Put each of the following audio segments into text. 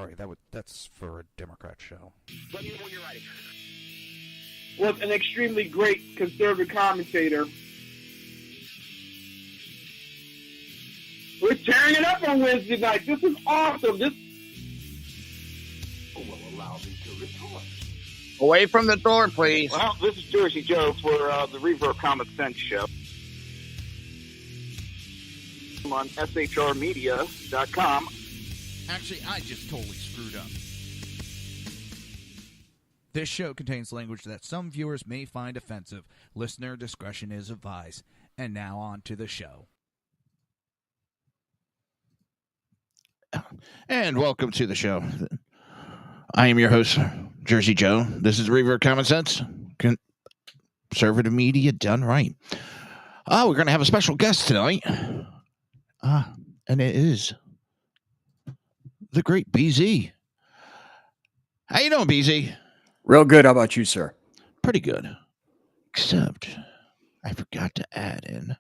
sorry, that's for a Democrat show. Let me know when you're ready. Was an extremely great conservative commentator. We're tearing it up on Wednesday night. This is awesome. This will allow me to retort. Away from the door, please. Well, this is Jersey Joe for the Reaver of Common Sense show. I'm on shrmedia.com. Actually, I just totally screwed up. This show contains language that some viewers may find offensive. Listener discretion is advised. And now on to the show. And welcome to the show. I am your host, Jersey Joe. This is Reaver of Common Sense. Conservative media done right. We're going to have a special guest tonight. And it is the great BZ. How you doing, BZ? Real good. How about you, sir? Pretty good. Except I forgot to add in.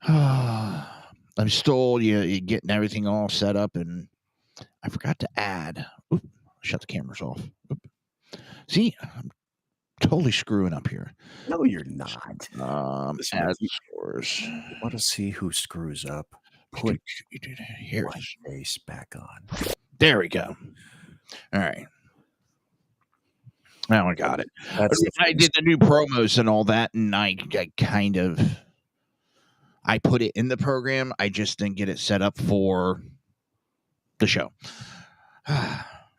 I'm still getting everything all set up, and I forgot to add. Oop, shut the cameras off. Oop. See, I'm totally screwing up here. No, you're not. Add source. You want to see who screws up? Put here my face back on. There we go. All right. Now I got it. I did the new promos and all that, and I put it in the program. I just didn't get it set up for the show.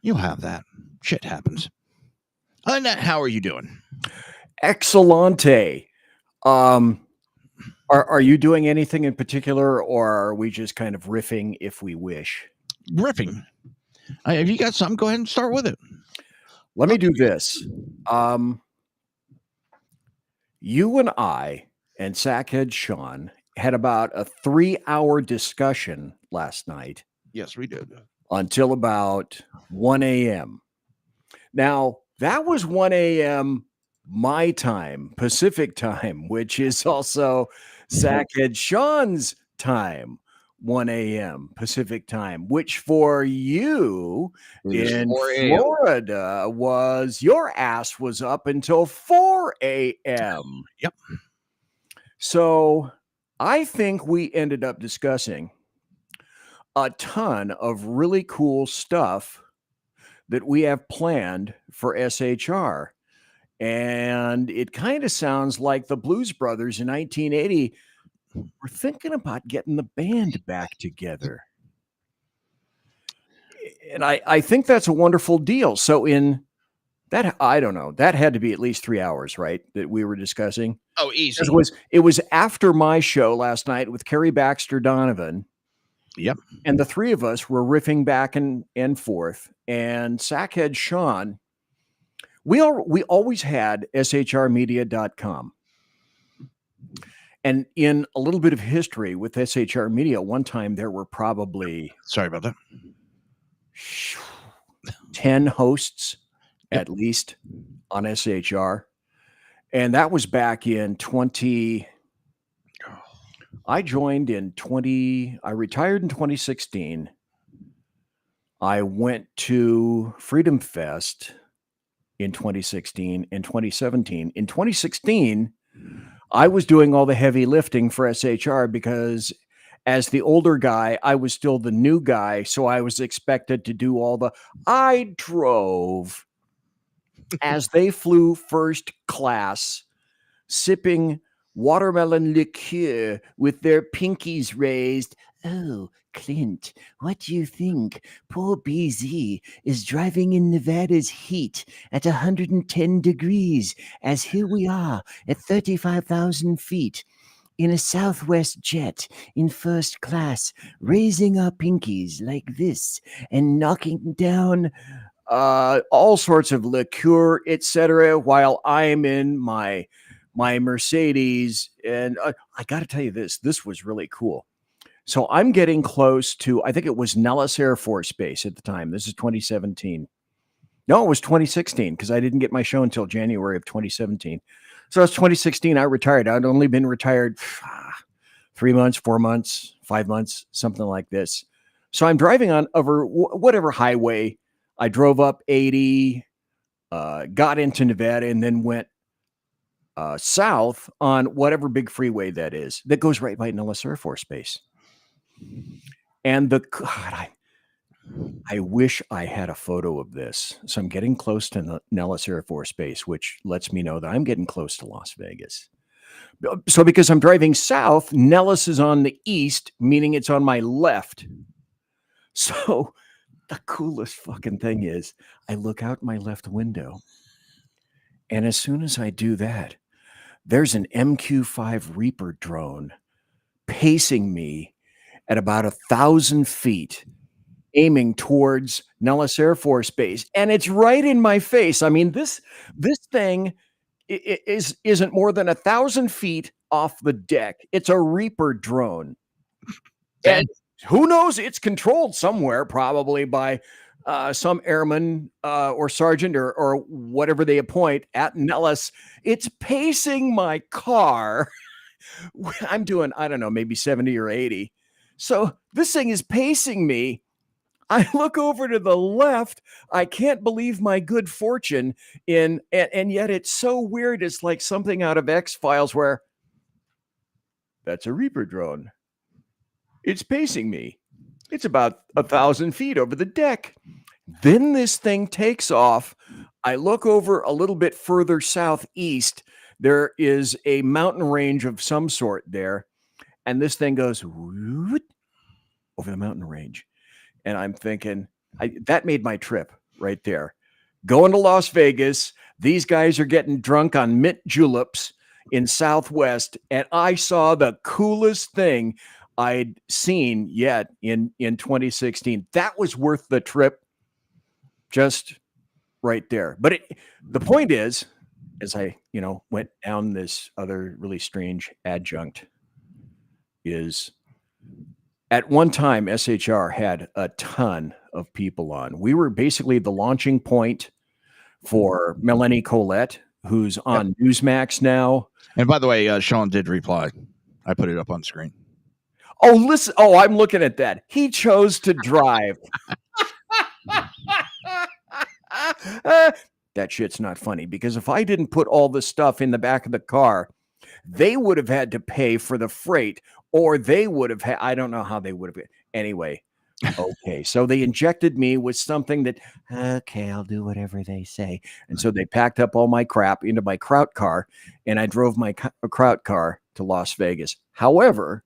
You'll have that. Shit happens. Other than that, how are you doing? Excellente. Are you doing anything in particular, or are we just kind of riffing if we wish? Riffing. Have you got something? Go ahead and start with it. Let me do this. You and I and Sackhead Sean had about a 3-hour discussion last night. Yes, we did. Until about 1 a.m. Now, that was 1 a.m. my time, Pacific time, which is also Sackhead Sean's time, 1 a.m. Pacific time, which for you in Florida was your ass was up until 4 a.m. Yep. So I think we ended up discussing a ton of really cool stuff that we have planned for SHR. And it kind of sounds like the Blues Brothers in 1980 were thinking about getting the band back together. And I think that's a wonderful deal. So in that, I don't know, that had to be at least 3 hours, right? That we were discussing. Oh, easy. It was after my show last night with Kerry Baxter Donovan. Yep. And the three of us were riffing back and forth. And Sackhead Sean, we always had shrmedia.com. And in a little bit of history with SHR Media, one time there were probably... Sorry about that. 10 hosts, at least, on SHR. And that was back in 20... I joined in I retired in 2016. I went to Freedom Fest in 2016 and 2017. In 2016, I was doing all the heavy lifting for SHR because as the older guy, I was still the new guy. So I was expected to do I drove as they flew first class, sipping watermelon liqueur with their pinkies raised. Oh, Clint, what do you think? Poor BZ is driving in Nevada's heat at 110 degrees, as here we are at 35,000 feet in a Southwest jet in first class, raising our pinkies like this and knocking down all sorts of liqueur, etc., while I'm in my Mercedes. And I got to tell you this was really cool. So I'm getting close to, I think it was Nellis Air Force Base at the time. This is 2017. No, it was 2016 because I didn't get my show until January of 2017. So it's 2016. I retired. I'd only been retired 3 months, 4 months, 5 months, something like this. So I'm driving on over whatever highway. I drove up 80, got into Nevada, and then went south on whatever big freeway that is that goes right by Nellis Air Force Base. And I wish I had a photo of this. So I'm getting close to Nellis Air Force Base, which lets me know that I'm getting close to Las Vegas. So because I'm driving south, Nellis is on the east, meaning it's on my left. So the coolest fucking thing is I look out my left window, and as soon as I do that, there's an MQ-5 Reaper drone pacing me at about 1,000 feet, aiming towards Nellis Air Force Base, and it's right in my face. I mean, this thing isn't more than 1,000 feet off the deck. It's a Reaper drone, and who knows? It's controlled somewhere, probably by some airman or sergeant or whatever they appoint at Nellis. It's pacing my car. I'm doing, I don't know, maybe 70 or 80. So this thing is pacing me. I look over to the left. I can't believe my good fortune and yet it's so weird. It's like something out of X-Files where that's a Reaper drone. It's pacing me. It's about 1,000 feet over the deck. Then this thing takes off. I look over a little bit further southeast. There is a mountain range of some sort there. And this thing goes over the mountain range. And I'm thinking, that made my trip right there. Going to Las Vegas. These guys are getting drunk on mint juleps in Southwest. And I saw the coolest thing I'd seen yet in 2016. That was worth the trip just right there. But the point is, as I, went down this other really strange adjunct, is at one time, SHR had a ton of people on. We were basically the launching point for Melanie Colette, who's on Newsmax now. And by the way, Sean did reply. I put it up on screen. Oh, listen. Oh, I'm looking at that. He chose to drive. That shit's not funny, because if I didn't put all the stuff in the back of the car, they would have had to pay for the freight, or they would have had, I don't know how they would have. Anyway, okay. So they injected me with something that, okay, I'll do whatever they say. And so they packed up all my crap into my Kraut car, and I drove my Kraut car to Las Vegas. However,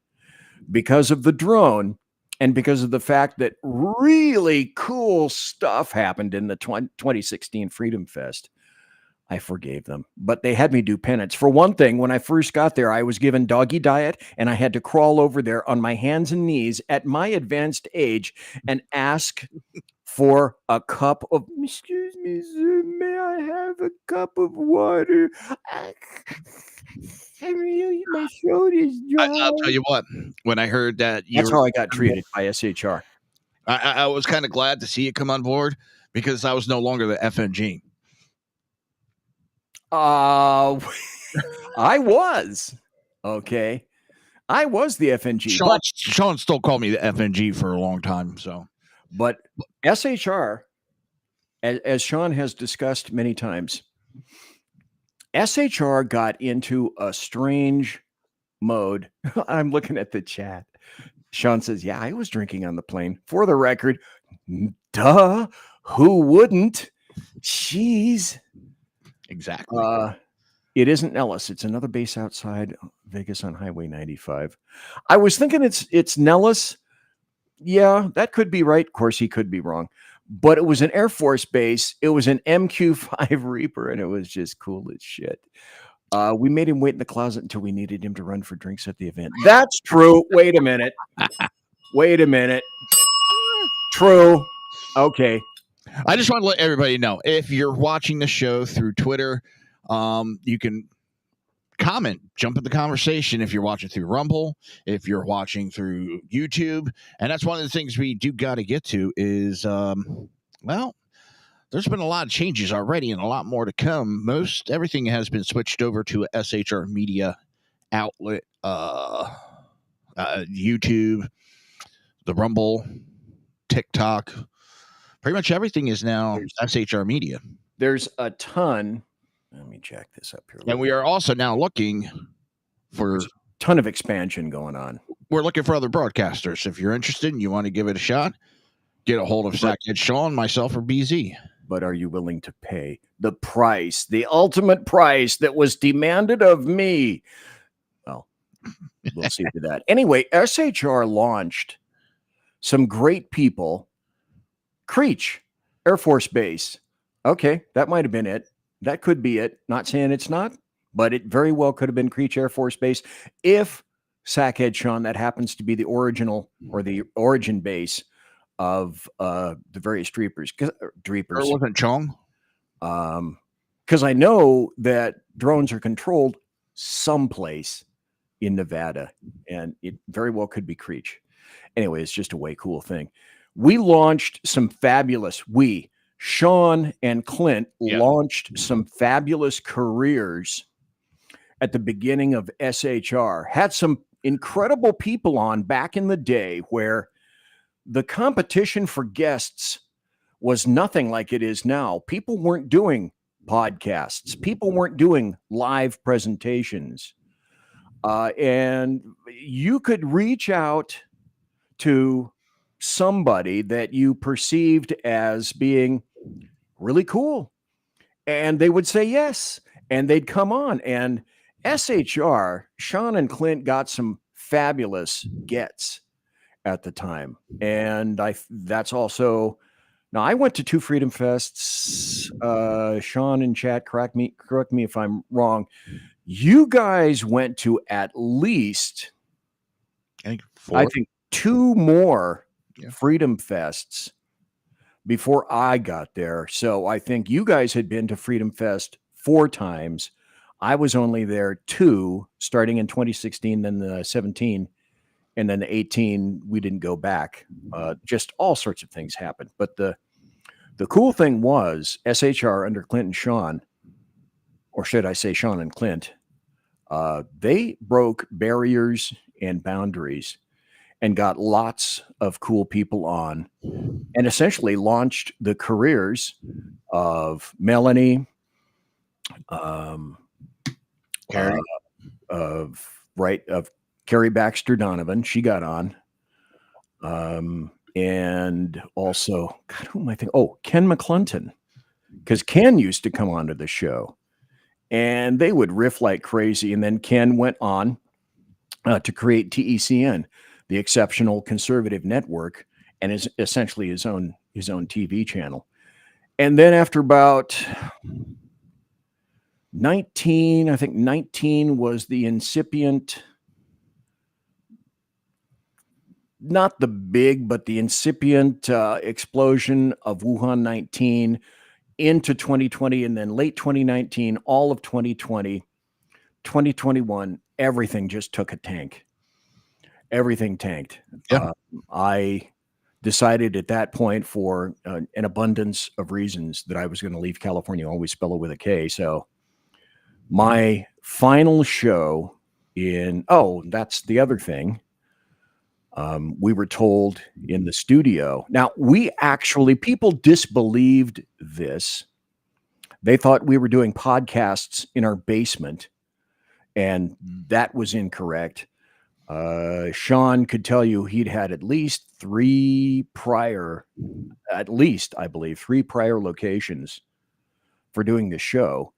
because of the drone and because of the fact that really cool stuff happened in the 2016 Freedom Fest, I forgave them. But they had me do penance. For one thing, when I first got there, I was given doggy diet, and I had to crawl over there on my hands and knees at my advanced age and ask for a cup of, excuse me, sir, may I have a cup of water? My throat is dry. I'll tell you what, when I heard that that's how I got treated by SHR. I was kind of glad to see it come on board, because I was no longer the FNG. I was. Okay. I was the FNG. Sean still called me the FNG for a long time. So, but SHR, as Sean has discussed many times, SHR got into a strange mode. I'm looking at the chat. Sean says, yeah, I was drinking on the plane. For the record, duh, who wouldn't? Jeez. Exactly. It isn't Nellis. It's another base outside Vegas on Highway 95. I was thinking it's Nellis. Yeah, that could be right. Of course, he could be wrong. But it was an Air Force base. It was an MQ-5 Reaper, and it was just cool as shit. We made him wait in the closet until we needed him to run for drinks at the event. That's true. Wait a minute. True. Okay. I just want to let everybody know, if you're watching the show through Twitter, you can comment, jump in the conversation. If you're watching through Rumble, if you're watching through YouTube, and that's one of the things we do got to get to is, well, there's been a lot of changes already and a lot more to come. Most everything has been switched over to a SHR media outlet, YouTube, the Rumble, TikTok. Pretty much everything is now SHR Media. There's a ton. Let me check this up here. And we are also now looking for a ton of expansion going on. We're looking for other broadcasters. If you're interested and you want to give it a shot, get a hold of Sackhead Sean, myself, or BZ. But are you willing to pay the price, the ultimate price that was demanded of me? Well, we'll see to that. Anyway, SHR launched some great people. Creech Air Force Base. Okay, that might have been it. That could be it. Not saying it's not, but it very well could have been Creech Air Force Base. If Sackhead Sean, that happens to be the original or the origin base of the various Dreepers. Or wasn't Chong? Because I know that drones are controlled someplace in Nevada, and it very well could be Creech. Anyway, it's just a way cool thing. We launched some fabulous, Sean and Clint launched some fabulous careers at the beginning of SHR. Had some incredible people on back in the day where the competition for guests was nothing like it is now. People weren't doing podcasts. People weren't doing live presentations. And you could reach out to somebody that you perceived as being really cool, and they would say yes, and they'd come on. And SHR, Sean and Clint got some fabulous gets at the time. And that's also, now I went to 2 Freedom Fests. Sean in chat, correct me if I'm wrong. You guys went to at least, I think 2 more Freedom Fests before I got there. So I think you guys had been to Freedom Fest 4 times. I was only there 2, starting in 2016, then the 17, and then the 18, we didn't go back. Just all sorts of things happened. But the cool thing was SHR under Clint and Sean, or should I say Sean and Clint, they broke barriers and boundaries and got lots of cool people on, and essentially launched the careers of Melanie, of Carrie Baxter Donovan. She got on, and also, God, who am I thinking? Oh, Ken McClunton, because Ken used to come onto the show, and they would riff like crazy. And then Ken went on to create TECN, the Exceptional Conservative Network, and is essentially his own TV channel. And then after about 19, I think 19 was the incipient, not the big, but the incipient explosion of Wuhan 19 into 2020, and then late 2019, all of 2020, 2021, everything just took a tank. Everything tanked. Yeah. I decided at that point, for an abundance of reasons, that I was going to leave California. Always spell it with a K. So my final show that's the other thing. We were told in the studio. Now, people disbelieved this. They thought we were doing podcasts in our basement, and that was incorrect. Sean could tell you he'd had at least 3 prior locations for doing the show,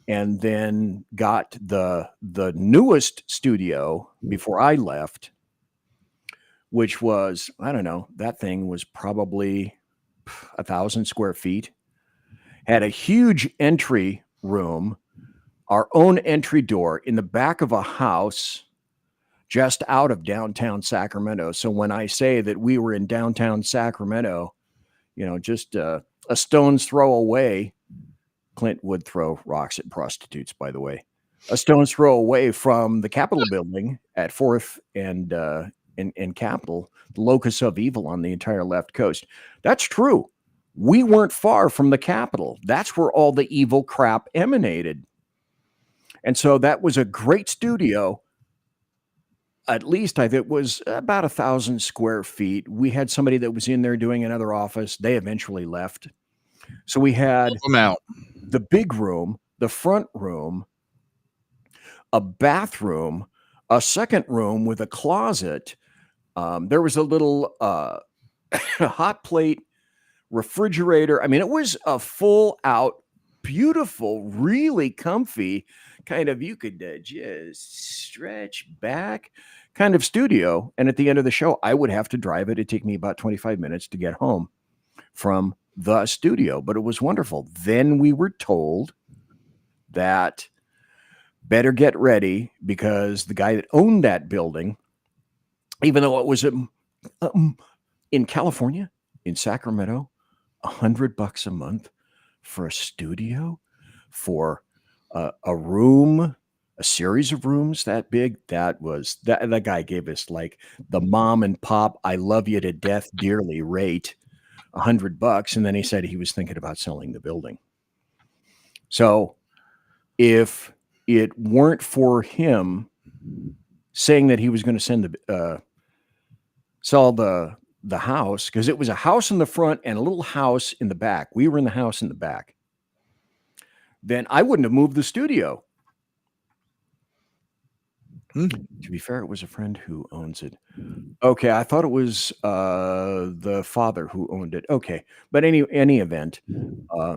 and then got the newest studio before I left, which was, I don't know, that thing was probably 1,000 square feet, had a huge entry room, our own entry door in the back of a house just out of downtown Sacramento. So when I say that we were in downtown Sacramento, just a stone's throw away. Clint would throw rocks at prostitutes, by the way. A stone's throw away from the Capitol building at 4th and Capitol, the locus of evil on the entire left coast. That's true. We weren't far from the Capitol. That's where all the evil crap emanated. And so that was a great studio. at least it was about 1,000 square feet. We had somebody that was in there doing another office. They eventually left. So we had Help 'em out. the big room, the front room, a bathroom, a second room with a closet. There was a little hot plate refrigerator. I mean, it was a full out, beautiful, really comfy kind of, you could just stretch back kind of studio. And at the end of the show, I would have to drive it. It'd take me about 25 minutes to get home from the studio, but it was wonderful. Then we were told that better get ready because the guy that owned that building, even though it was in California, in Sacramento, $100 a month for a studio, for a room, a series of rooms that big. That guy gave us like the mom and pop, I love you to death dearly rate, $100. And then he said he was thinking about selling the building. So if it weren't for him saying that he was going to sell the house, because it was a house in the front and a little house in the back. We were in the house in the back. Then I wouldn't have moved the studio. To be fair, it was a friend who owns it. Okay, I thought it was the father who owned it. Okay, but any event,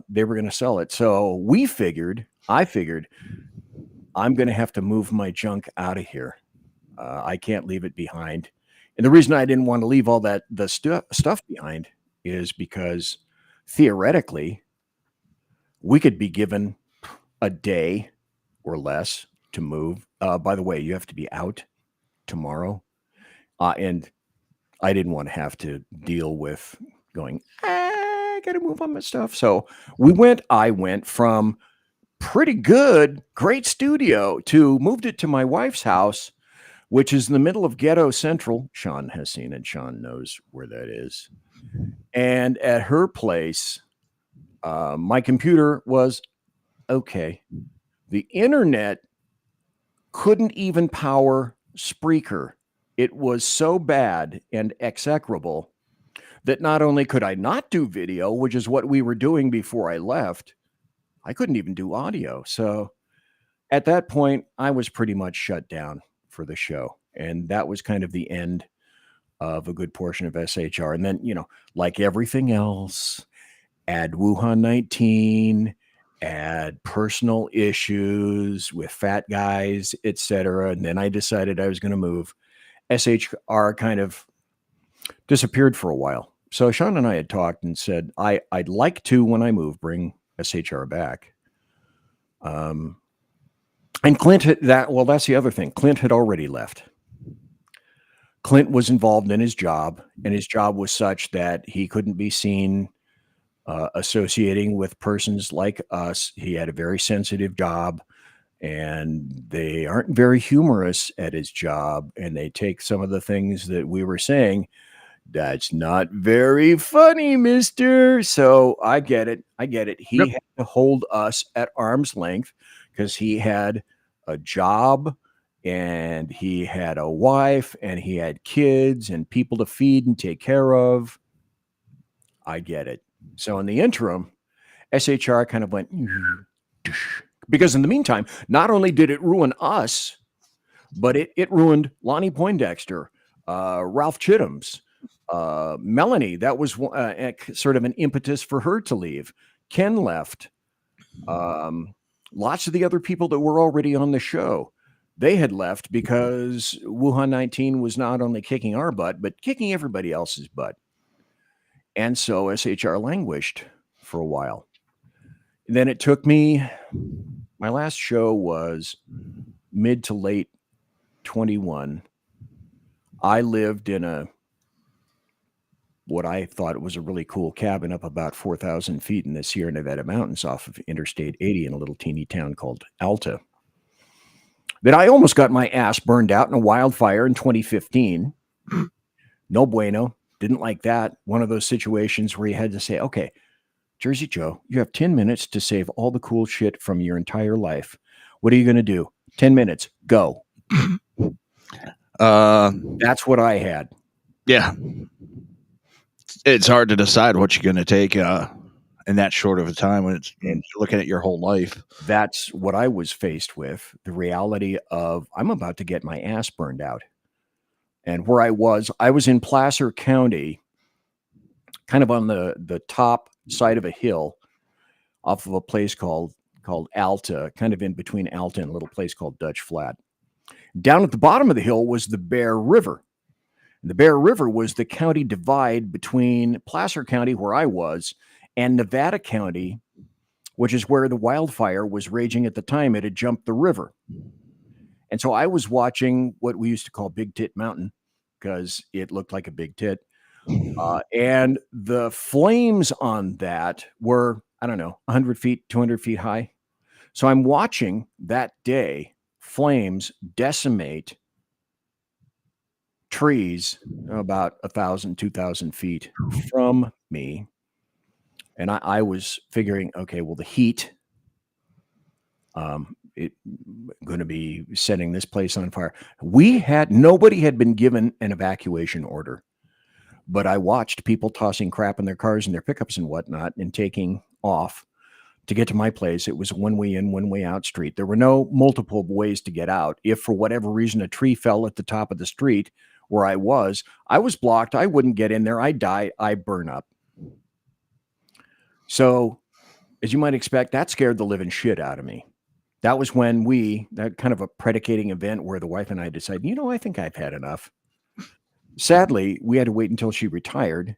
they were going to sell it. So I figured, I'm going to have to move my junk out of here. I can't leave it behind. And the reason I didn't want to leave all the stuff behind is because theoretically, we could be given a day or less to move. By the way, you have to be out tomorrow. And I didn't want to have to deal with going, I got to move on my stuff. So I went from pretty good, great studio to moved it to my wife's house, which is in the middle of Ghetto Central. Sean has seen it. Sean knows where that is. And at her place, my computer was okay. The internet couldn't even power Spreaker. It was so bad and execrable that not only could I not do video, which is what we were doing before I left, I couldn't even do audio. So at that point, I was pretty much shut down for the show. And that was kind of the end of a good portion of SHR. And then, like everything else, add Wuhan 19, add personal issues with fat guys, etc. And then I decided I was going to move. SHR kind of disappeared for a while. So Sean and I had talked and said, I'd like to, when I move, bring SHR back. And Clint that's the other thing. Clint had already left. Clint was involved in his job, and his job was such that he couldn't be seen associating with persons like us. He had a very sensitive job, and they aren't very humorous at his job, and they take some of the things that we were saying. That's not very funny, mister. So I get it. He had to hold us at arm's length because he had a job and he had a wife and he had kids and people to feed and take care of. I get it. So in the interim, SHR kind of went, because in the meantime, not only did it ruin us, but it ruined Lonnie Poindexter, Ralph Chittum's, Melanie. That was sort of an impetus for her to leave. Ken left. Lots of the other people that were already on the show, they had left because Wuhan 19 was not only kicking our butt, but kicking everybody else's butt. And so SHR languished for a while. Then it took me, my last show was mid to late 21. I lived in what I thought was a really cool cabin up about 4,000 feet in the Sierra Nevada mountains off of Interstate 80 in a little teeny town called Alta. That I almost got my ass burned out in a wildfire in 2015. No bueno. Didn't like that. One of those situations where you had to say, okay, Jersey Joe, you have 10 minutes to save all the cool shit from your entire life. What are you going to do? 10 minutes. Go. That's what I had. Yeah. It's hard to decide what you're going to take in that short of a time when you're looking at your whole life. That's what I was faced with. The reality of I'm about to get my ass burned out. And where I was in Placer County, kind of on the top side of a hill off of a place called Alta, kind of in between Alta and a little place called Dutch Flat. Down at the bottom of the hill was the Bear River. The Bear River was the county divide between Placer County, where I was, and Nevada County, which is where the wildfire was raging at the time. It had jumped the river. And so I was watching what we used to call Big Tit Mountain because it looked like a big tit. And the flames on that were, I don't know, 100 feet, 200 feet high. So I'm watching that day flames decimate trees about 1,000, 2,000 feet from me. And I was figuring, okay, well, the heat, it going to be setting this place on fire. Nobody had been given an evacuation order, but I watched people tossing crap in their cars and their pickups and whatnot and taking off to get to my place. It was a one-way in, one-way out street. There were no multiple ways to get out. If for whatever reason a tree fell at the top of the street where I was blocked. I wouldn't get in there. I die. I burn up. So, as you might expect, that scared the living shit out of me. That was when that kind of a predicating event where the wife and I decided, I think I've had enough. Sadly, we had to wait until she retired,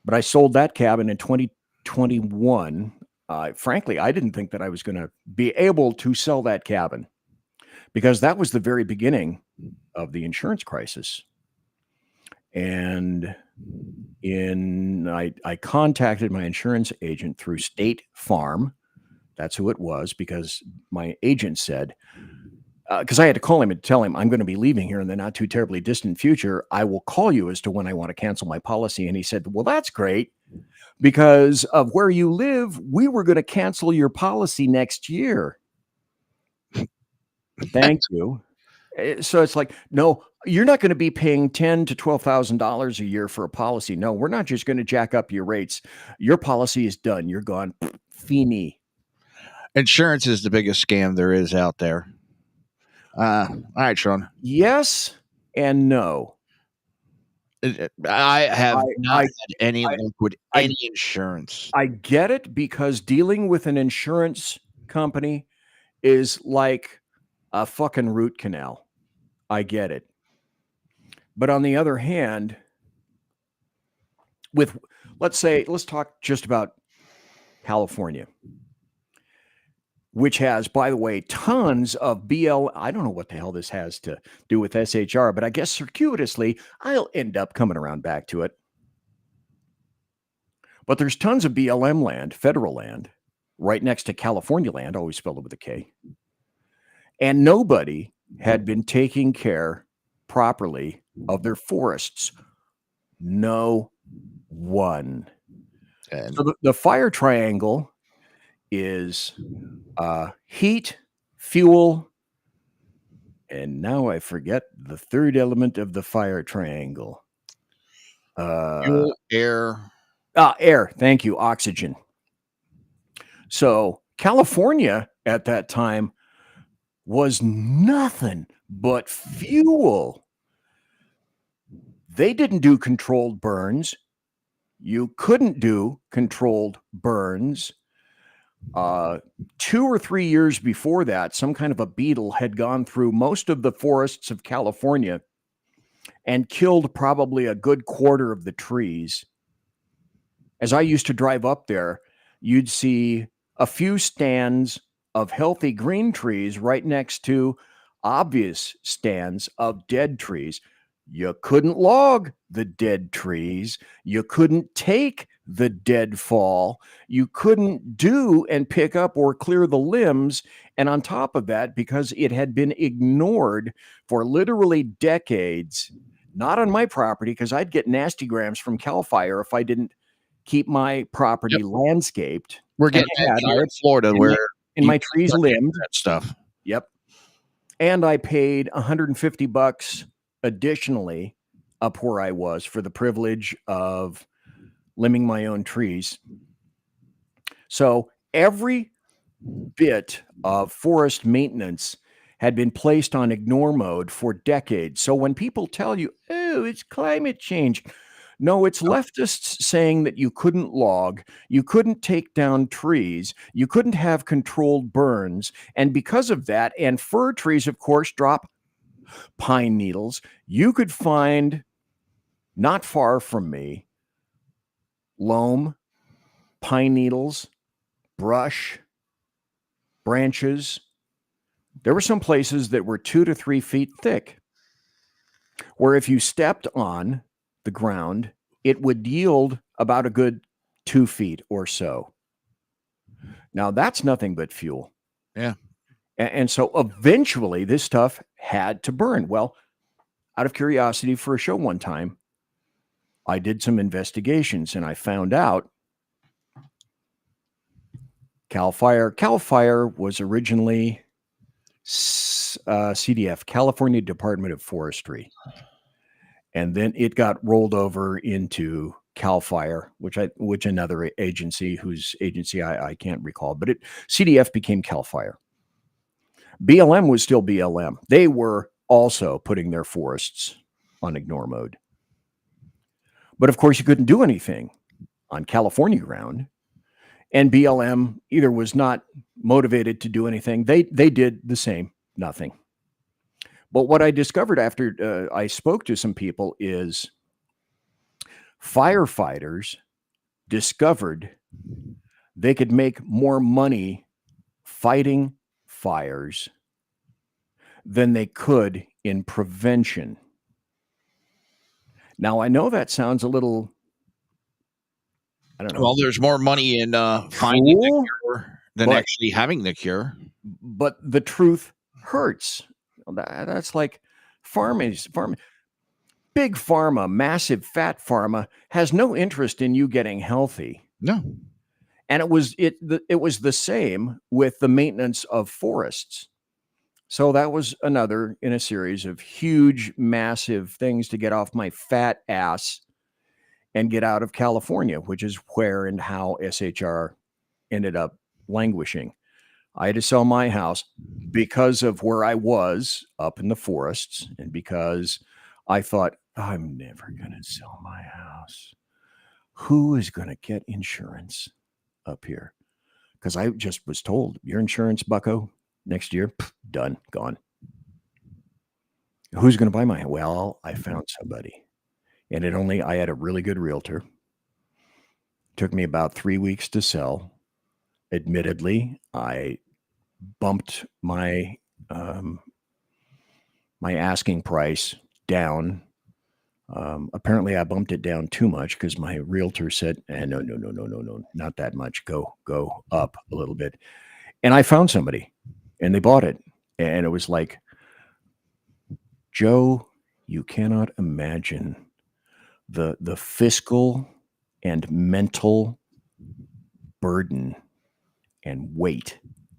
but I sold that cabin in 2021. Frankly, I didn't think that I was going to be able to sell that cabin because that was the very beginning of the insurance crisis. And I contacted my insurance agent through State Farm. That's who it was, because my agent said, because I had to call him and tell him I'm going to be leaving here in the not too terribly distant future. I will call you as to when I want to cancel my policy. And he said, well, that's great. Because of where you live, we were going to cancel your policy next year. Thank you. So it's like, no, you're not going to be paying $10,000 to $12,000 a year for a policy. No, we're not just going to jack up your rates. Your policy is done. You're gone. Fini. Insurance is the biggest scam there is out there. All right, Sean. Yes and no. I have not had any luck with any insurance. I get it, because dealing with an insurance company is like a fucking root canal. I get it. But on the other hand, let's talk just about California, which has, by the way, tons of I don't know what the hell this has to do with SHR, but I guess circuitously, I'll end up coming around back to it. But there's tons of BLM land, federal land, right next to California land, always spelled with a K. And nobody had been taking care properly of their forests. No one. So the fire triangle is heat, fuel, and now I forget the third element of the fire triangle. Fuel, air. Air. Thank you. Oxygen. So California at that time was nothing but fuel. They didn't do controlled burns. You couldn't do controlled burns. 2 or 3 years before that, some kind of a beetle had gone through most of the forests of California and killed probably a good quarter of the trees. As I used to drive up there, you'd see a few stands of healthy green trees right next to obvious stands of dead trees. You couldn't log the dead trees. You couldn't take the deadfall. You couldn't do and pick up or clear the limbs. And on top of that, because it had been ignored for literally decades, not on my property, because I'd get nasty grams from CAL FIRE if I didn't keep my property landscaped. We're getting that here in Florida where my trees limbed. That stuff. Yep. And I paid $150 additionally up where I was for the privilege of limbing my own trees. So every bit of forest maintenance had been placed on ignore mode for decades. So when people tell you, oh, it's climate change, no, it's leftists saying that you couldn't log, you couldn't take down trees, you couldn't have controlled burns. And because of that, and fir trees, of course, drop pine needles, you could find not far from me loam, pine needles, brush, branches. There were some places that were 2 to 3 feet thick, where if you stepped on the ground, it would yield about a good 2 feet or so. Now, that's nothing but fuel. Yeah. And so eventually this stuff had to burn. Well, out of curiosity for a show one time, I did some investigations and I found out Cal Fire was originally CDF, California Department of Forestry. And then it got rolled over into Cal Fire, which another agency whose agency I can't recall, but CDF became Cal Fire. BLM was still BLM. They were also putting their forests on ignore mode. But of course, you couldn't do anything on California ground. And BLM either was not motivated to do anything. They did the same, nothing. But what I discovered after I spoke to some people is firefighters discovered they could make more money fighting fires than they could in prevention. Now, I know that sounds a little, I don't know. Well, there's more money in finding the Cool, cure than but- actually having the cure. but the truth hurts. That's like farming. Big pharma, massive fat pharma has no interest in you getting healthy. No. And it was the same with the maintenance of forests. So that was another in a series of huge, massive things to get off my fat ass and get out of California, which is where and how SHR ended up languishing. I had to sell my house because of where I was up in the forests, and because I thought, I'm never going to sell my house. Who is going to get insurance up here? Because I just was told, your insurance, bucko, next year, done, gone. Who's going to buy my house? Well, I found somebody. And I had a really good realtor. Took me about 3 weeks to sell. Admittedly, I bumped my my asking price down. Apparently, I bumped it down too much because my realtor said, no, not that much. Go up a little bit. And I found somebody, and they bought it. And it was like, Joe, you cannot imagine the fiscal and mental burden and weight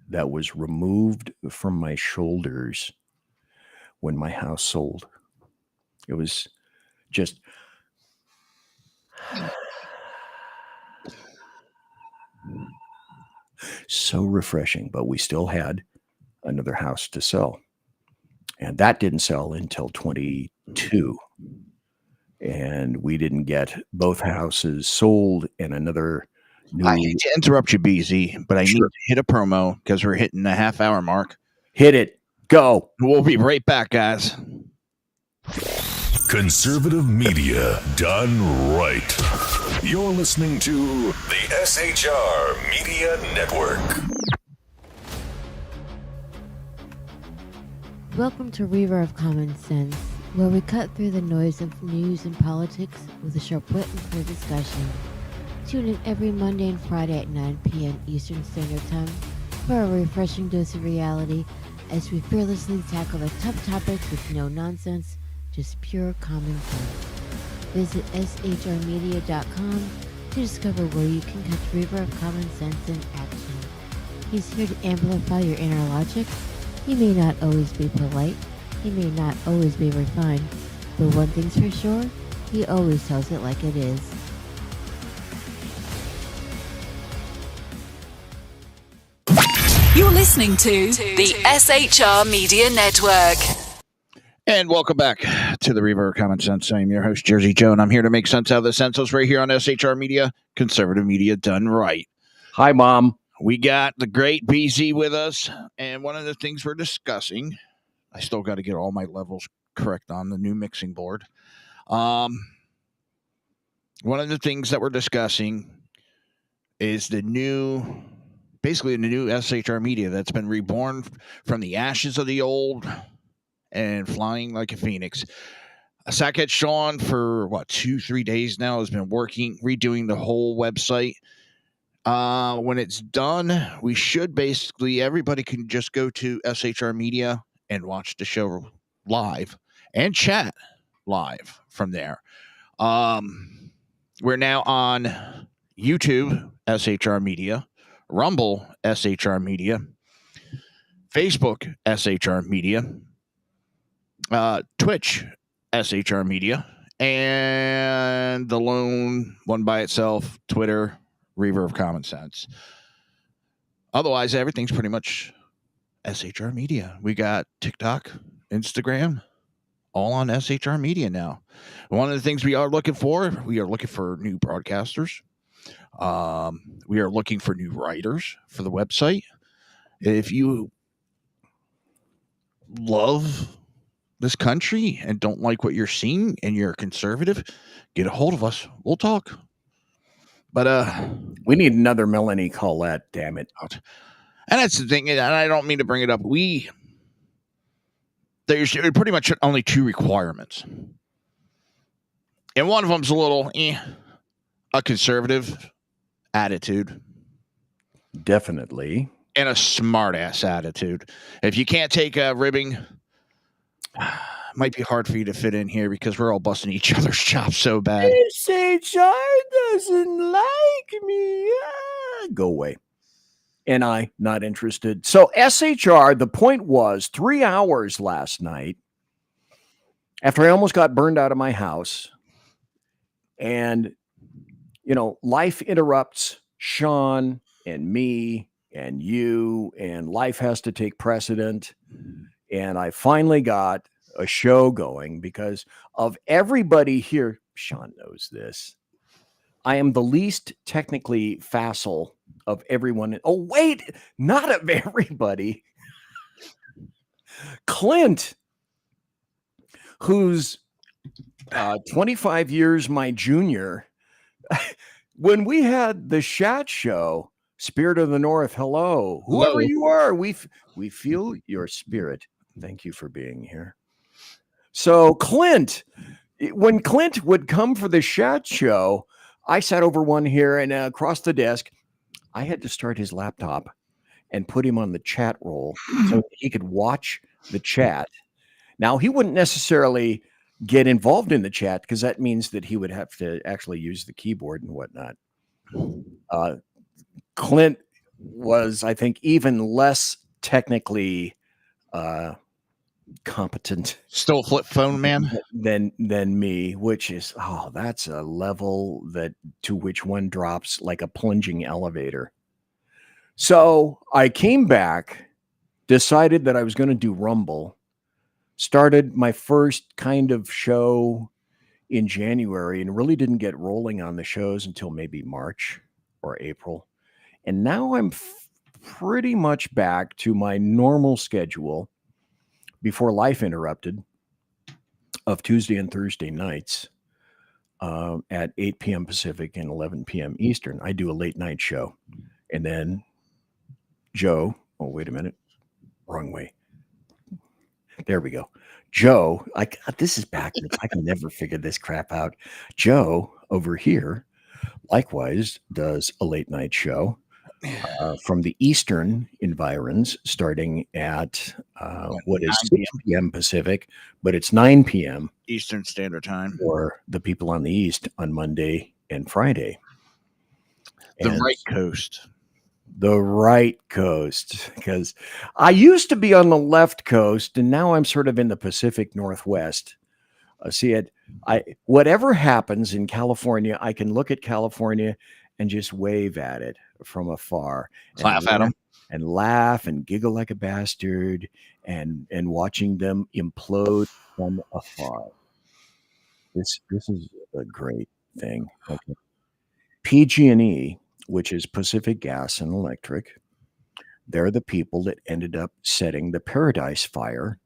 that was removed from my shoulders when my house sold. It was just so refreshing, but we still had another house to sell. And that didn't sell until 22. And we didn't get both houses sold and another new... I hate to interrupt you, BZ, but I need to hit a promo because we're hitting the half-hour mark. Hit it. Go. We'll be right back, guys. Conservative media done right. You're listening to the SHR Media Network. Welcome to Reaver of Common Sense, where we cut through the noise of news and politics with a sharp wit and clear discussion. Tune in every Monday and Friday at 9 p.m. Eastern Standard Time for a refreshing dose of reality as we fearlessly tackle the tough topics with no nonsense, just pure common sense. Visit shrmedia.com to discover where you can catch Reaver of Common Sense in action. He's here to amplify your inner logic. He may not always be polite, he may not always be refined, But one thing's for sure, he always tells it like it is. You're listening to the SHR Media Network. And welcome back to the Reaver of Common Sense. I'm your host, Jersey Joe, and I'm here to make sense out of the senseless right here on SHR Media, conservative media done right. Hi, Mom. We got the great BZ with us, and one of the things we're discussing, I still got to get all my levels correct on the new mixing board. One of the things that we're discussing is basically the new SHR Media that's been reborn from the ashes of the old and flying like a phoenix. Sackhead Sean for 2-3 days now has been redoing the whole website. When it's done, we should everybody can just go to SHR Media and watch the show live and chat live from there. We're now on YouTube, SHR Media, Rumble, SHR Media, Facebook, SHR Media, Twitch, SHR Media, and the lone one by itself, Twitter, Reaver of Common Sense. Otherwise, everything's pretty much SHR Media. We got TikTok, Instagram, all on SHR Media now. One of the things we are looking for new broadcasters. We are looking for new writers for the website. If you love this country and don't like what you're seeing and you're a conservative, get a hold of us. We'll talk. But we need another Melanie Collette, damn it. And that's the thing, and I don't mean to bring it up. There's pretty much only two requirements. And one of them's a conservative attitude. Definitely. And a smart-ass attitude. If you can't take ribbing, it might be hard for you to fit in here because we're all busting each other's chops so bad. SHR doesn't like me. Go away. And I, not interested. So SHR, the point was 3 hours last night after I almost got burned out of my house. And, life interrupts Sean and me and you, and life has to take precedent. And I finally got a show going because of everybody here. Sean knows this. I am the least technically facile of everyone. Oh, wait, not of everybody. Clint, who's 25 years my junior, when we had the Shat show, Spirit of the North, hello. Whoever you are, we feel your spirit. Thank you for being here. So Clint, when Clint would come for the Shat show, I sat over one here and across the desk, I had to start his laptop and put him on the chat roll so he could watch the chat. Now, he wouldn't necessarily get involved in the chat because that means that he would have to actually use the keyboard and whatnot. Clint was, I think, even less technically competent, still a flip phone man, than me, which is that's a level to which one drops like a plunging elevator. So I came back, decided that I was going to do Rumble, started my first kind of show in January, and really didn't get rolling on the shows until maybe March or April. And now I'm pretty much back to my normal schedule before life interrupted of Tuesday and Thursday nights at 8 p.m. Pacific and 11 p.m. Eastern. I do a late night show. And then Joe, oh, wait a minute. Wrong way. There we go. Joe, this is backwards. I can never figure this crap out. Joe over here likewise does a late night show from the Eastern environs, starting at 6 p.m. Pacific, but it's 9 p.m. Eastern Standard Time for the people on the East on Monday and Friday. The right coast. The right coast, because I used to be on the left coast, and now I'm sort of in the Pacific Northwest. Whatever happens in California, I can look at California and just wave at it from afar, and Laugh at them. and laugh and giggle like a bastard, and watching them implode from afar. This is a great thing. Okay. PG&E, which is Pacific Gas and Electric, they're the people that ended up setting the Paradise Fire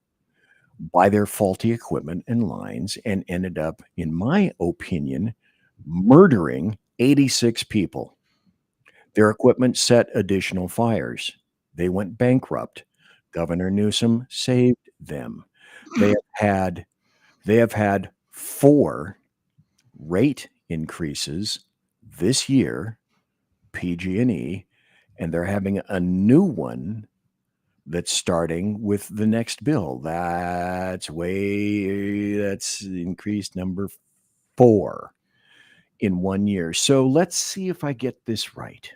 by their faulty equipment and lines, and ended up, in my opinion, murdering 86 people. Their equipment set additional fires. They went bankrupt. Governor Newsom saved them. They have had 4 rate increases this year, PG&E, and they're having a new one that's starting with the next bill. That's increased number 4 in 1 year. So let's see if I get this right.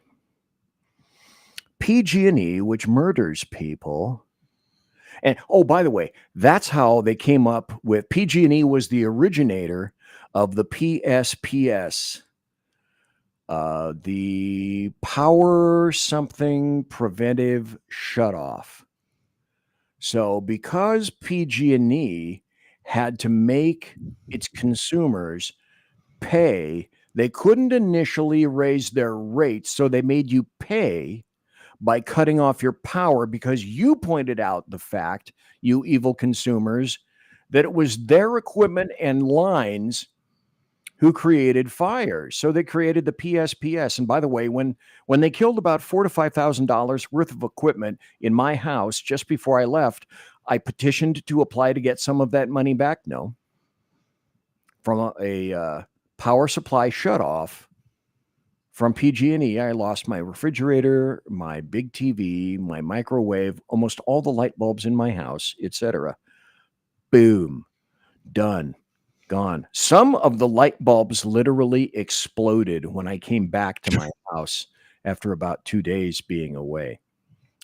PG&E, which murders people. And oh, by the way, that's how they came up with PG&E was the originator of the PSPS, the power something preventive shutoff. So because PG&E had to make its consumers pay, they couldn't initially raise their rates, so they made you pay by cutting off your power, because you pointed out the fact, you evil consumers, that it was their equipment and lines who created fires. So they created the PSPS. And by the way, when they killed about $4,000 to $5,000 worth of equipment in my house just before I left, I petitioned to apply to get some of that money back. No. From a power supply shutoff from PG&E, I lost my refrigerator, my big TV, my microwave, almost all the light bulbs in my house, etc. Boom. Done. Gone. Some of the light bulbs literally exploded when I came back to my house after about 2 days being away.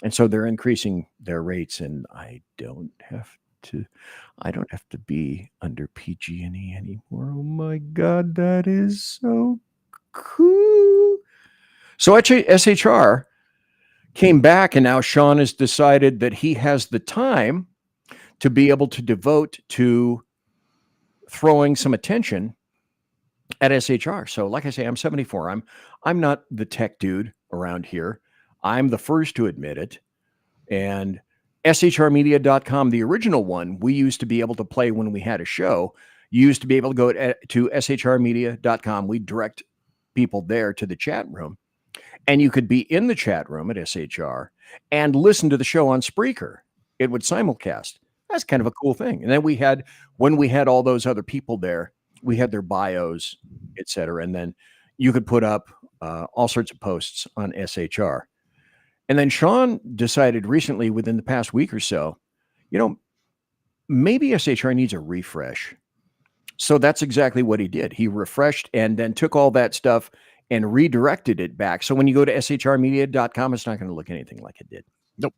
And so they're increasing their rates, and I don't have to be under PG&E anymore. Oh my God, that is so cool. So SHR came back, and now Sean has decided that he has the time to be able to devote to throwing some attention at SHR. So like I say, I'm 74. I'm not the tech dude around here. I'm the first to admit it. And shrmedia.com, the original one we used to be able to play when we had a show, you used to be able to go to shrmedia.com. We direct people there to the chat room, and you could be in the chat room at SHR and listen to the show on Spreaker. It would simulcast. That's kind of a cool thing. And then when we had all those other people there, we had their bios, etc. And then you could put up all sorts of posts on SHR. And then Sean decided recently, within the past week or so, maybe SHR needs a refresh. So that's exactly what he did. He refreshed and then took all that stuff and redirected it back. So when you go to shrmedia.com, it's not going to look anything like it did. Nope.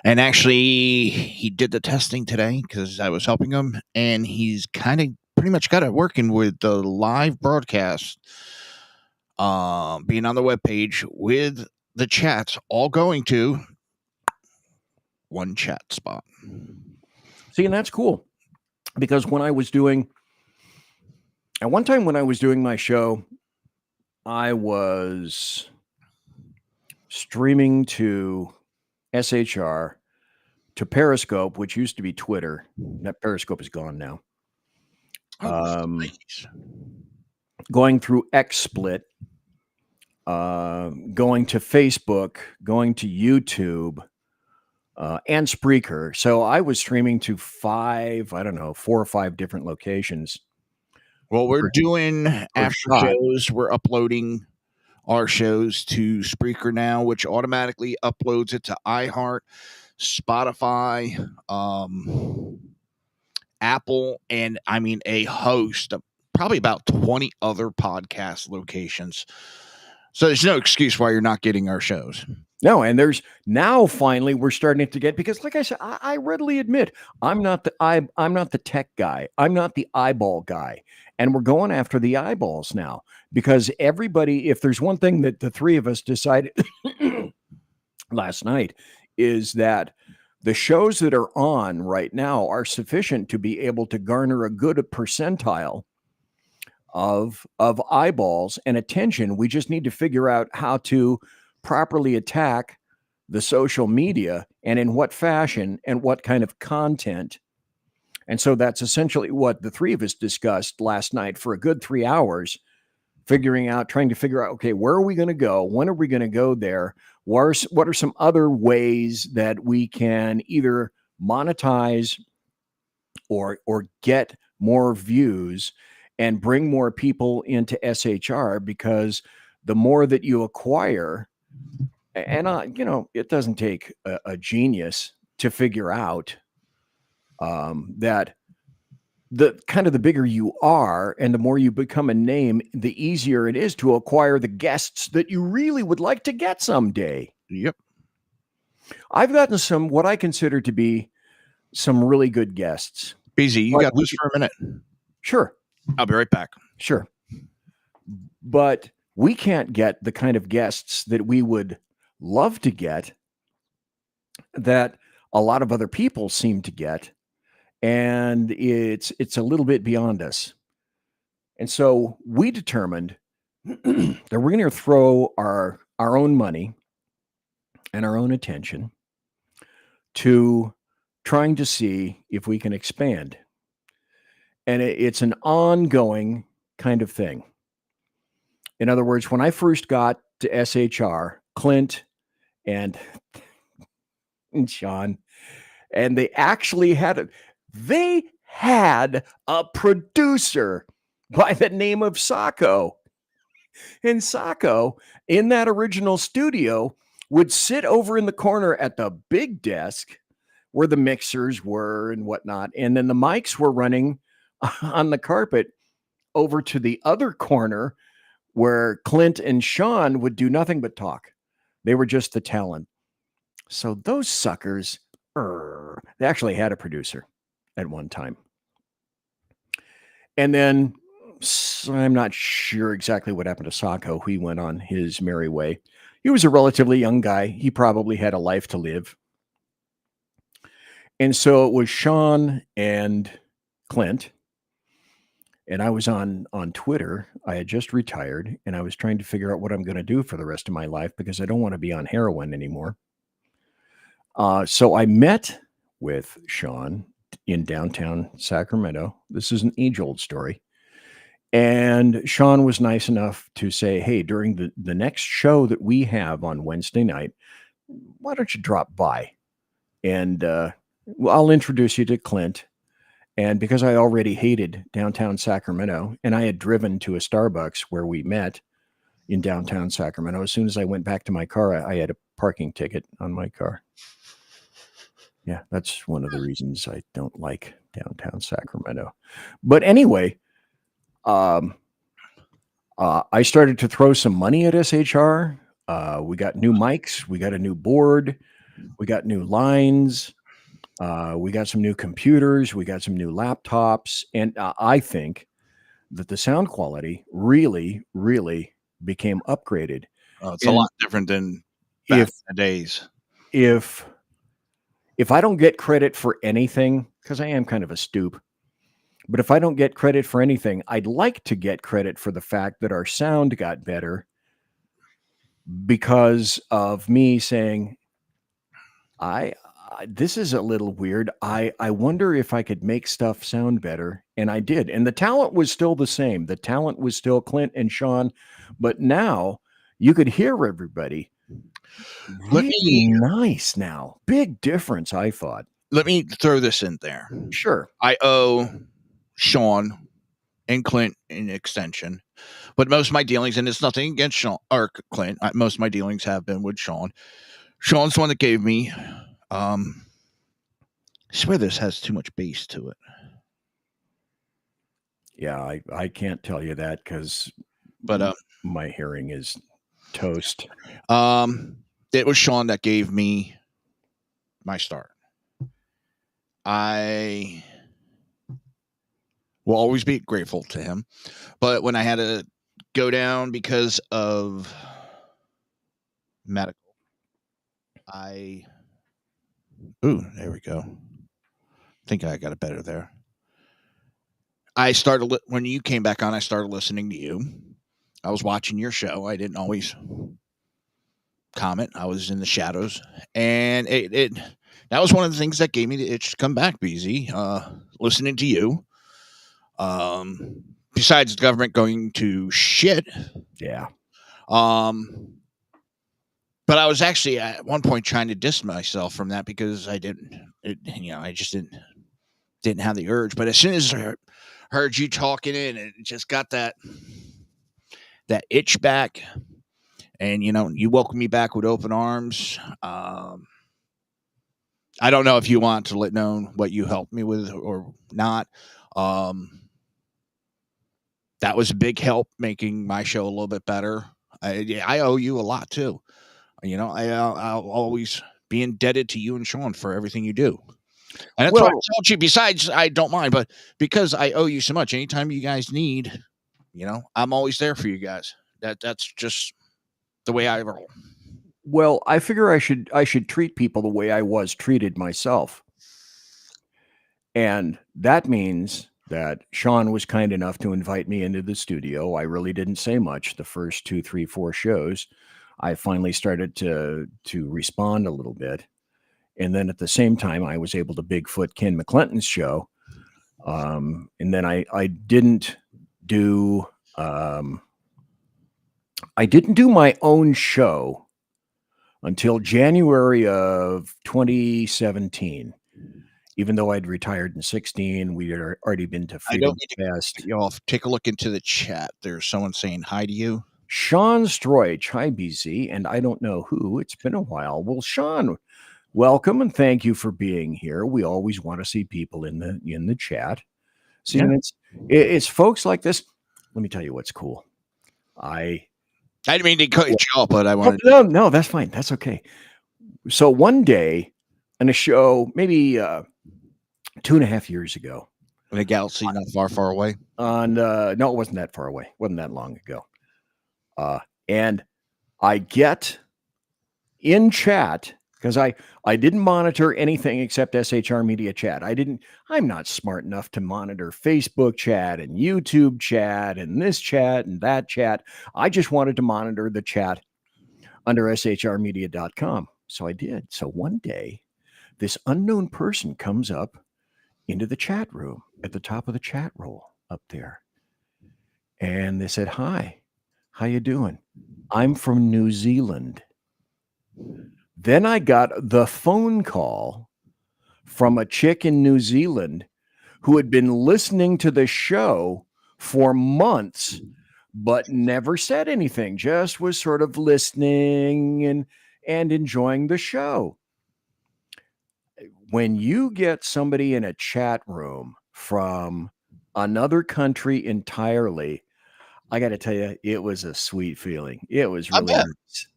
And actually, he did the testing today because I was helping him, and he's kind of pretty much got it working with the live broadcast being on the webpage with the chats all going to one chat spot. See, and that's cool, because at one time when I was doing my show, I was streaming to SHR, to Periscope, which used to be Twitter. That Periscope is gone now. Going through XSplit, going to Facebook, going to YouTube, and Spreaker. So I was streaming to 4 or 5 different locations. Well, we're doing after shows. We're uploading our shows to Spreaker now, which automatically uploads it to iHeart, Spotify, Apple, and a host of probably about 20 other podcast locations. So there's no excuse why you're not getting our shows. No, and there's now finally we're starting to get, because like I said, I readily admit I'm not the tech guy. I'm not the eyeball guy. And we're going after the eyeballs now, because everybody, if there's one thing that the three of us decided last night, is that the shows that are on right now are sufficient to be able to garner a good percentile of eyeballs and attention. We just need to figure out how to properly attack the social media, and in what fashion and what kind of content. And so that's essentially what the three of us discussed last night for a good 3 hours, trying to figure out, okay, where are we going to go? When are we going to go there? What are some other ways that we can either monetize or get more views and bring more people into SHR? Because the more that you acquire, and it doesn't take a genius to figure out that the bigger you are and the more you become a name, the easier it is to acquire the guests that you really would like to get someday. Yep. I've gotten some, what I consider to be some really good guests. BZ, you got this for a minute? Sure. I'll be right back. Sure. But we can't get the kind of guests that we would love to get, that a lot of other people seem to get, and it's a little bit beyond us. And so we determined that we're going to throw our own money and our own attention to trying to see if we can expand. And it's an ongoing kind of thing. In other words, when I first got to SHR, Clint and Sean, and they actually had a producer by the name of Sacco. And Sacco, in that original studio, would sit over in the corner at the big desk where the mixers were and whatnot. And then the mics were running on the carpet over to the other corner where Clint and Sean would do nothing but talk. They were just the talent. So those suckers, they actually had a producer at one time. And then I'm not sure exactly what happened to Sacco. He went on his merry way. He was a relatively young guy. He probably had a life to live. And so it was Sean and Clint. And I was on Twitter. I had just retired, and I was trying to figure out what I'm going to do for the rest of my life, because I don't want to be on heroin anymore. So I met with Sean in downtown Sacramento. This is an age-old story. And Sean was nice enough to say, hey, during the next show that we have on Wednesday night, why don't you drop by? And I'll introduce you to Clint. And because I already hated downtown Sacramento, and I had driven to a Starbucks where we met in downtown Sacramento, as soon as I went back to my car, I had a parking ticket on my car. Yeah, that's one of the reasons I don't like downtown Sacramento. But anyway, I started to throw some money at SHR. We got new mics. We got a new board. We got new lines. We got some new computers. We got some new laptops. And I think that the sound quality really, really became upgraded. It's a lot different than back in the days. If I don't get credit for anything, because I am kind of a stoop, but if I don't get credit for anything, I'd like to get credit for the fact that our sound got better because of me saying, this is a little weird. I wonder if I could make stuff sound better. And I did. And the talent was still the same. The talent was still Clint and Sean. But now you could hear everybody. Really nice now. Big difference, I thought. Let me throw this in there. Sure. I owe Sean and Clint an extension. But most of my dealings, and it's nothing against Sean or Clint, most of my dealings have been with Sean. Sean's the one that gave me... I swear this has too much bass to it. Yeah, I can't tell you that because my hearing is toast. it was Sean that gave me my start. I will always be grateful to him. But when I had to go down because of medical, there we go. I think I got it better there. I started, when you came back on, I started listening to you. I was watching your show. I didn't always comment. I was in the shadows. And that was one of the things that gave me the itch to come back, BZ. Listening to you. Besides the government going to shit. Yeah. But I was actually at one point trying to distance myself from that because I just didn't have the urge. But as soon as I heard you talking it just got that itch back, and you welcomed me back with open arms. I don't know if you want to let know what you helped me with or not. That was a big help making my show a little bit better. I owe you a lot too. I'll always be indebted to you and Sean for everything you do. And that's why I told you, besides, I don't mind, but because I owe you so much, anytime you guys need, I'm always there for you guys. That's just the way I roll. Well, I figure I should treat people the way I was treated myself. And that means that Sean was kind enough to invite me into the studio. I really didn't say much the first 2, 3, 4 shows. I finally started to respond a little bit. And then at the same time, I was able to Bigfoot Ken McClinton's show. And then I didn't do my own show until January of 2017. Even though I'd retired in 2016, we had already been to Freedom Fest. Y'all take a look into the chat. There's someone saying hi to you. Sean Stroich, hi BZ, and I don't know who. It's been a while. Well, Sean, welcome and thank you for being here. We always want to see people in the chat. See, and it's folks like this. Let me tell you what's cool. I didn't mean to cut you off, but I wanted. No, that's fine. That's okay. So one day on a show, maybe 2.5 years ago, in a galaxy not far away. No, it wasn't that far away. It wasn't that long ago. And I get in chat because I didn't monitor anything except SHR Media chat. I'm not smart enough to monitor Facebook chat and YouTube chat and this chat and that chat. I just wanted to monitor the chat under shrmedia.com. So I did. So one day, this unknown person comes up into the chat room at the top of the chat roll up there. And they said, hi. How you doing? I'm from New Zealand. Then I got the phone call from a chick in New Zealand who had been listening to the show for months, but never said anything, just was sort of listening and enjoying the show. When you get somebody in a chat room from another country entirely, I got to tell you, it was a sweet feeling. It was really nice.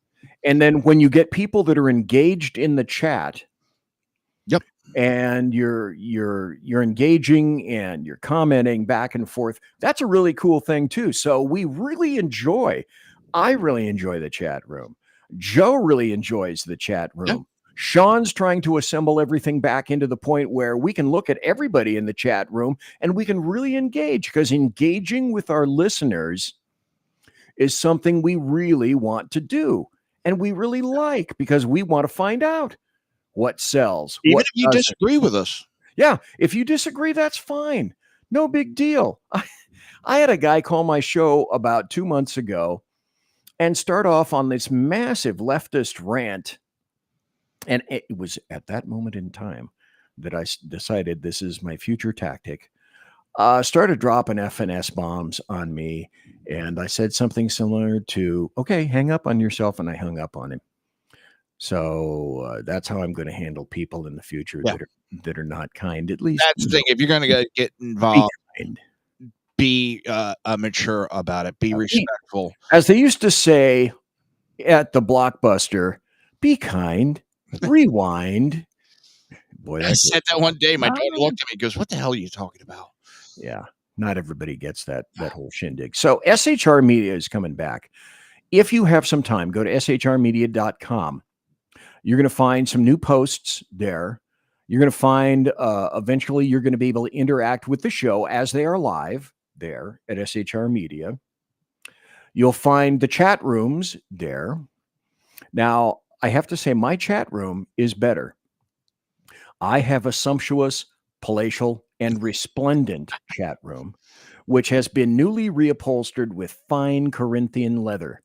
And then when you get people that are engaged in the chat, yep, and you're engaging and you're commenting back and forth, that's a really cool thing too. So I really enjoy the chat room. Joe really enjoys the chat room. Yep. Sean's trying to assemble everything back into the point where we can look at everybody in the chat room and we can really engage, because engaging with our listeners is something we really want to do and we really like, because we want to find out what sells. Even if you disagree with us. Yeah. If you disagree, that's fine. No big deal. I had a guy call my show about 2 months ago and start off on this massive leftist rant. And it was at that moment in time that I decided this is my future tactic. Started dropping FNS bombs on me. And I said something similar to, okay, hang up on yourself. And I hung up on him. So that's how I'm going to handle people in the future that are not kind. At least that's the thing. If you're going to get involved, be mature about it. Be respectful. As they used to say at the Blockbuster, Be kind. Rewind. Boy, I said that one day. My daughter Ah. looked at me and goes, "What the hell are you talking about?" Yeah, not everybody gets that whole shindig. So SHR Media is coming back. If you have some time, go to shrmedia.com. You're going to find some new posts there. You're going to find eventually you're going to be able to interact with the show as they are live there at SHR Media. You'll find the chat rooms there. Now, I have to say my chat room is better. I have a sumptuous, palatial, and resplendent chat room, which has been newly reupholstered with fine Corinthian leather.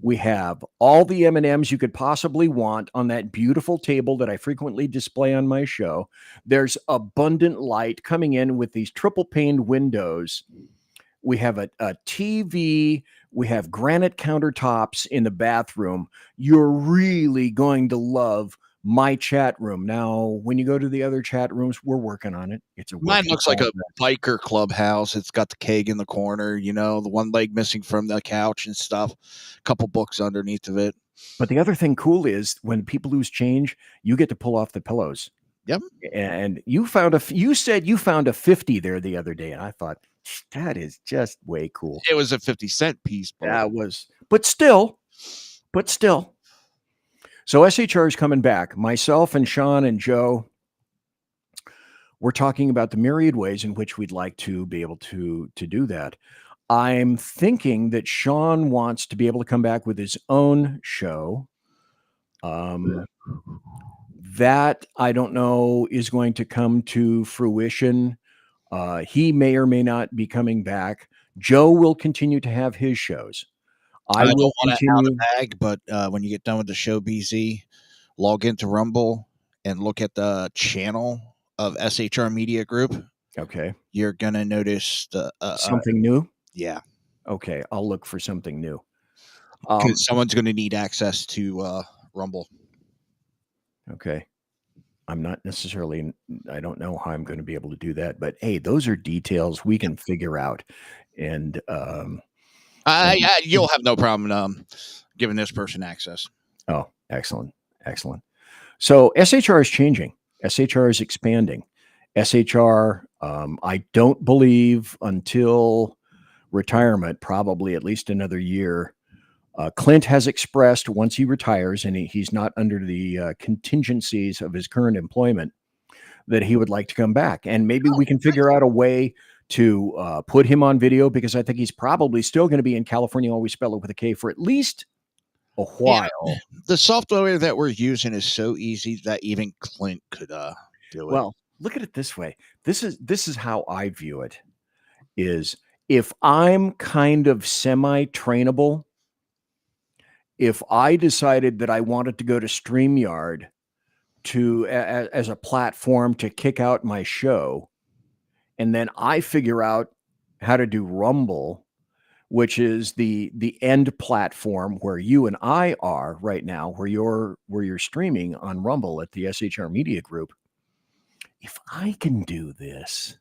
We have all the M&Ms you could possibly want on that beautiful table that I frequently display on my show. There's abundant light coming in with these triple paned windows. We have a TV. We have granite countertops in the bathroom. You're really going to love my chat room. Now, when you go to the other chat rooms, we're working on it. It's a work Mine in looks like a progress. biker clubhouse. It's got the keg in the corner, the one leg missing from the couch and stuff. A couple books underneath of it. But the other thing cool is when people lose change, you get to pull off the pillows. Yep. And you said you found a 50 there the other day, and I thought that is just way cool. It was a 50-cent piece. That was, but still. So SHR is coming back. Myself and Sean and Joe, we're talking about the myriad ways in which we'd like to be able to do that. I'm thinking that Sean wants to be able to come back with his own show. That I don't know is going to come to fruition. He may or may not be coming back. Joe will continue to have his shows. I don't will want to continue. out of bag, but when you get done with the show, BZ, log into Rumble and look at the channel of SHR Media Group. Okay. You're going to notice Something new? Yeah. Okay. I'll look for something new. Because someone's going to need access to Rumble. Okay. I'm not necessarily, I don't know how I'm going to be able to do that, but hey, those are details we can figure out. And you'll have no problem giving this person access. Oh, excellent. So SHR is changing. SHR is expanding. SHR, I don't believe until retirement, probably at least another year. Clint has expressed once he retires and he's not under the contingencies of his current employment that he would like to come back. And maybe we can figure out a way to put him on video, because I think he's probably still going to be in California, always spell it with a K, for at least a while. Yeah, the software that we're using is so easy that even Clint could do it. Well, look at it this way. This is how I view it, is if I'm kind of semi-trainable, if I decided that I wanted to go to StreamYard as a platform to kick out my show, and then I figure out how to do Rumble, which is the end platform where you and I are right now, where you're streaming on Rumble at the SHR Media Group. If I can do this,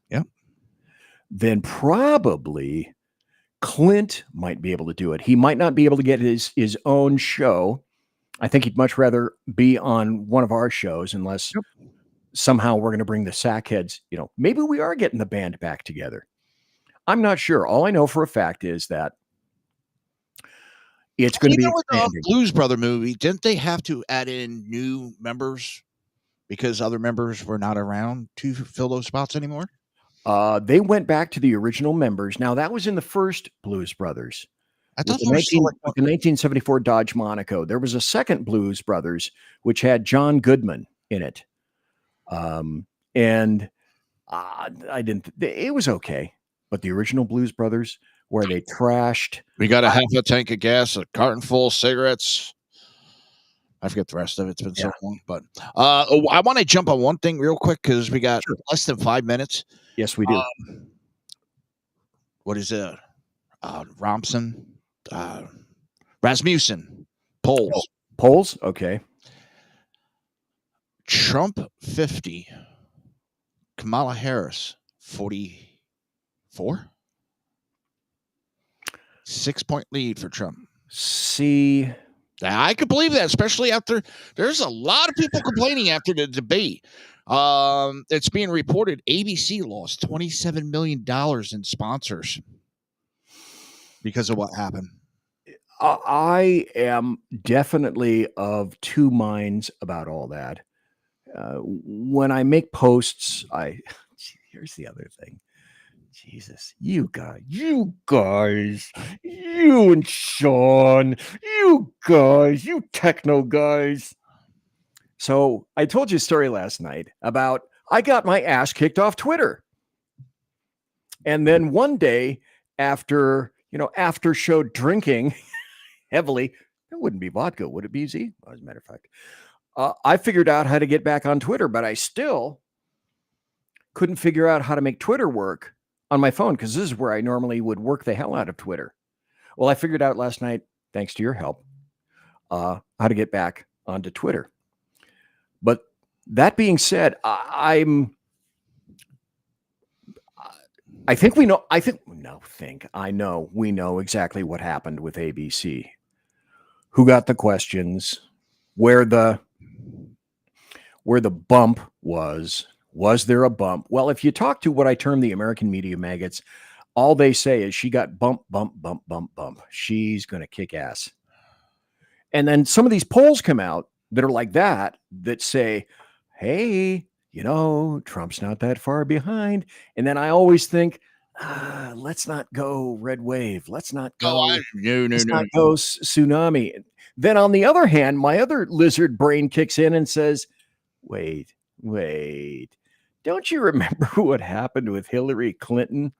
then probably Clint might be able to do it. He might not be able to get his own show. I think he'd much rather be on one of our shows, unless somehow we're going to bring the Sackheads. Maybe we are getting the band back together. I'm not sure. All I know for a fact is that it's going to be with the Blues Brother movie. Didn't they have to add in new members because other members were not around to fill those spots anymore? They went back to the original members. Now, that was in the first Blues Brothers. I thought the 1974 Dodge Monaco. There was a second Blues Brothers, which had John Goodman in it. And I didn't, it was okay. But the original Blues Brothers, where they trashed. We got a half a tank of gas, a carton full of cigarettes. I forget the rest of it. It's been so long. But I want to jump on one thing real quick, because we got less than 5 minutes. Yes, we do. What is it? Rasmussen. Polls. Polls? Okay. Trump 50. Kamala Harris 44. 6-point lead for Trump. See, I could believe that, especially after there's a lot of people complaining after the debate. It's being reported ABC lost $27 million in sponsors because of what happened. I am definitely of two minds about all that. When I make posts, here's the other thing. Jesus, you and Sean, you techno guys. So I told you a story last night about I got my ass kicked off Twitter. And then one day after show drinking heavily, it wouldn't be vodka, would it be, Z? As a matter of fact, I figured out how to get back on Twitter, but I still couldn't figure out how to make Twitter work on my phone, because this is where I normally would work the hell out of Twitter. Well, I figured out last night, thanks to your help, how to get back onto Twitter. But that being said, I know we know exactly what happened with ABC. Who got the questions, where the bump was there a bump? Well, if you talk to what I term the American media maggots, all they say is she got bump. She's going to kick ass. And then some of these polls come out that are like that say, hey, Trump's not that far behind. And then I always think, let's not go red wave. Let's not go. Not go tsunami. Then on the other hand, my other lizard brain kicks in and says, wait. Don't you remember what happened with Hillary Clinton?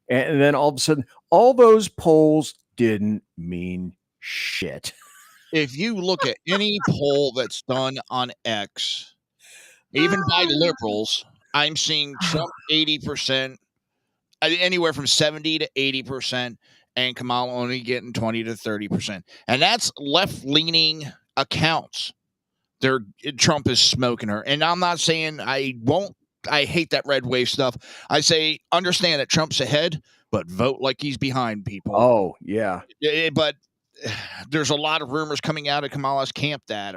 And then all of a sudden, all those polls didn't mean shit. If you look at any poll that's done on X, even by liberals, I'm seeing Trump 80%, anywhere from 70 to 80%, and Kamala only getting 20 to 30%. And that's left-leaning accounts. Trump is smoking her. And I'm not saying I hate that red wave stuff. I say, understand that Trump's ahead, but vote like he's behind people. Oh, yeah. But there's a lot of rumors coming out of Kamala's camp that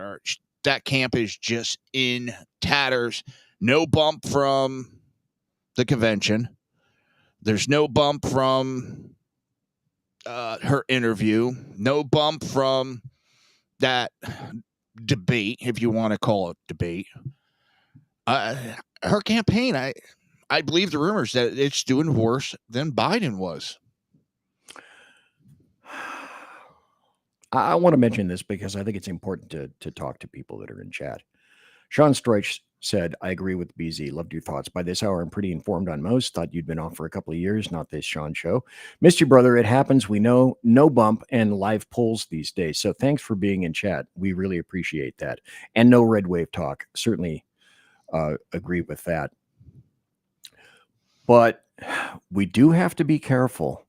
camp is just in tatters. No bump from the convention. There's no bump from her interview. No bump from that debate, if you want to call it debate. Her campaign, I believe the rumors that it's doing worse than Biden was. I want to mention this because I think it's important to talk to people that are in chat. Sean Stroich said, I agree with BZ. Loved your thoughts. By this hour, I'm pretty informed on most. Thought you'd been off for a couple of years. Not this Sean show. Missed you, brother. It happens. We know. No bump and live polls these days. So thanks for being in chat. We really appreciate that. And no red wave talk. Certainly agree with that. But we do have to be careful.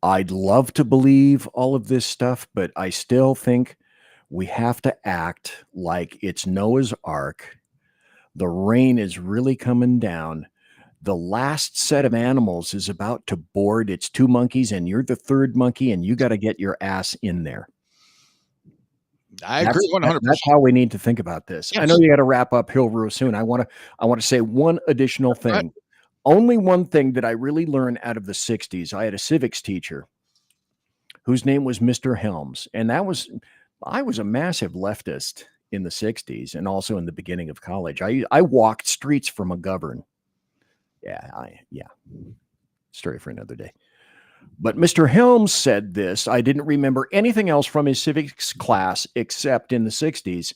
I'd love to believe all of this stuff, but I still think we have to act like it's Noah's Ark. The rain is really coming down. The last set of animals is about to board. It's two monkeys, and you're the third monkey, and you got to get your ass in there. I agree 100%. That's how we need to think about this. Yes. I know you got to wrap up Hill real soon. I want to say one additional thing. Right. Only one thing that I really learned out of the 60s. I had a civics teacher whose name was Mr. Helms, and I was a massive leftist in the 60s and also in the beginning of college. I walked streets for McGovern. Yeah. Story for another day. But Mr. Helms said this. I didn't remember anything else from his civics class except in the 60s.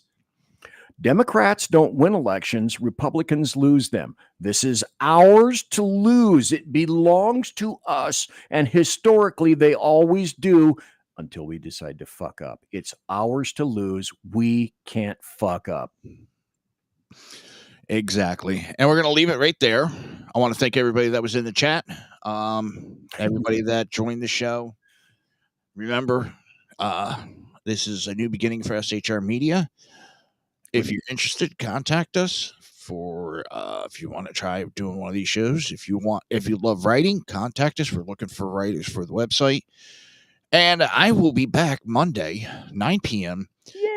Democrats don't win elections. Republicans lose them. This is ours to lose. It belongs to us. And historically, they always do until we decide to fuck up. It's ours to lose. We can't fuck up. Exactly. And we're going to leave it right there. I want to thank everybody that was in the chat. Everybody that joined the show. Remember, this is a new beginning for SHR Media. If you're interested, contact us for if you want to try doing one of these shows. If you love writing, contact us. We're looking for writers for the website. And I will be back Monday, 9 p.m.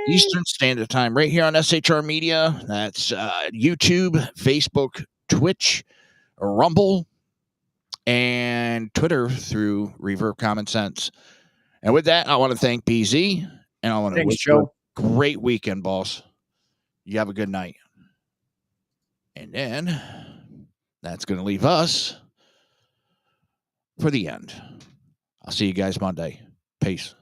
Eastern Standard Time, right here on SHR Media. That's YouTube, Facebook, Twitch, Rumble, and Twitter through Reaver of Common Sense. And with that, I want to thank BZ, and I want to wish you a great weekend, boss. You have a good night. And then that's going to leave us for the end. I'll see you guys Monday. Peace.